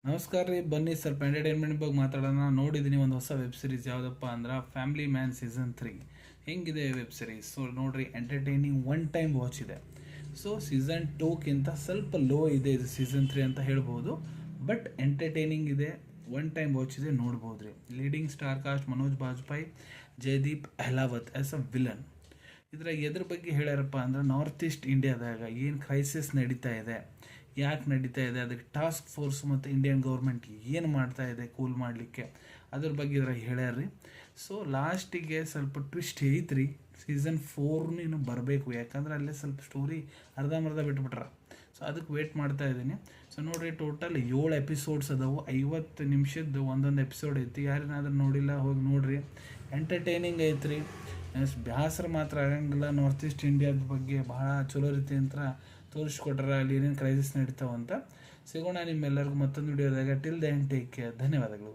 ನಮಸ್ಕಾರ ರೀ. ಬನ್ನಿ ಸ್ವಲ್ಪ ಎಂಟರ್ಟೈನ್ಮೆಂಟ್ ಬಗ್ಗೆ ಮಾತಾಡೋಣ. ನೋಡಿದ್ದೀನಿ ಒಂದು ಹೊಸ ವೆಬ್ ಸೀರೀಸ್, ಯಾವುದಪ್ಪ ಅಂದ್ರೆ ಫ್ಯಾಮಿಲಿ ಮ್ಯಾನ್ ಸೀಸನ್ 3. ಹೆಂಗಿದೆ ವೆಬ್ ಸೀರೀಸ್? ಸೊ ನೋಡ್ರಿ, ಎಂಟರ್ಟೈನಿಂಗ್, ಒನ್ ಟೈಮ್ ವಾಚ್ ಇದೆ. ಸೊ ಸೀಸನ್ 2ಕ್ಕಿಂತ ಸ್ವಲ್ಪ ಲೋ ಇದೆ ಇದು ಸೀಸನ್ 3 ಅಂತ ಹೇಳ್ಬೋದು. ಬಟ್ ಎಂಟರ್ಟೈನಿಂಗ್ ಇದೆ, ಒನ್ ಟೈಮ್ ವಾಚ್ ಇದೆ, ನೋಡ್ಬೋದು ರೀ. Leading star cast Manoj Bajpayee, Jaideep Ahlawat as a villain. ಇದ್ರಾಗ ಎದ್ರ ಬಗ್ಗೆ ಹೇಳ್ಯಾರಪ್ಪ ಅಂದ್ರೆ, ನಾರ್ತ್ ಈಸ್ಟ್ ಇಂಡಿಯಾದಾಗ ಏನು ಕ್ರೈಸಿಸ್ ನಡೀತಾ ಇದೆ, ಯಾಕೆ ನಡೀತಾ ಇದೆ, ಅದಕ್ಕೆ ಟಾಸ್ಕ್ ಫೋರ್ಸ್ ಮತ್ತು ಇಂಡಿಯನ್ ಗೌರ್ಮೆಂಟ್ ಏನು ಮಾಡ್ತಾ ಇದೆ ಕೂಲ್ ಮಾಡಲಿಕ್ಕೆ, ಅದ್ರ ಬಗ್ಗೆ ಇದ್ರಾಗ ಹೇಳ್ಯಾರ್ರಿ. ಸೊ ಲಾಸ್ಟಿಗೆ ಸ್ವಲ್ಪ ಟ್ವಿಸ್ಟ್ ಐತ್ರಿ. ಸೀಸನ್ 4 ಇನ್ನೂ ಬರಬೇಕು, ಯಾಕಂದ್ರೆ ಅಲ್ಲೇ ಸ್ವಲ್ಪ ಸ್ಟೋರಿ ಅರ್ಧಂಬರ್ಧ ಬಿಟ್ಬಿಟ್ರ. ಸೊ ಅದಕ್ಕೆ ವೇಟ್ ಮಾಡ್ತಾ ಇದ್ದೀನಿ. ಸೊ ನೋಡಿರಿ, ಟೋಟಲ್ 7 ಎಪಿಸೋಡ್ಸ್ ಅದಾವು. 50 ನಿಮಿಷದ್ದು ಒಂದೊಂದು ಎಪಿಸೋಡ್ ಐತಿ. ಯಾರೇನಾದ್ರೂ ನೋಡಿಲ್ಲ, ಹೋಗಿ ನೋಡ್ರಿ. ಎಂಟರ್ಟೈನಿಂಗ್ ಐತ್ರಿ. ಬ್ಯಾಸರ ಮಾತ್ರ ಆಗಂಗಿಲ್ಲ. ನಾರ್ತ್ ಈಸ್ಟ್ ಇಂಡಿಯಾದ ಬಗ್ಗೆ ಭಾಳ ಚಲೋ ರೀತಿ ಅಂತ ತೋರಿಸ್ಕೊಟ್ರ, ಅಲ್ಲಿ ಏನೇನು ಕ್ರೈಸಿಸ್ ನಡೀತಾವಂತ. ಸಿಗೋಣ ನಿಮ್ಮೆಲ್ಲರಿಗೂ ಮತ್ತೊಂದು ವಿಡಿಯೋದಾಗ. Till then take care. ಧನ್ಯವಾದಗಳು.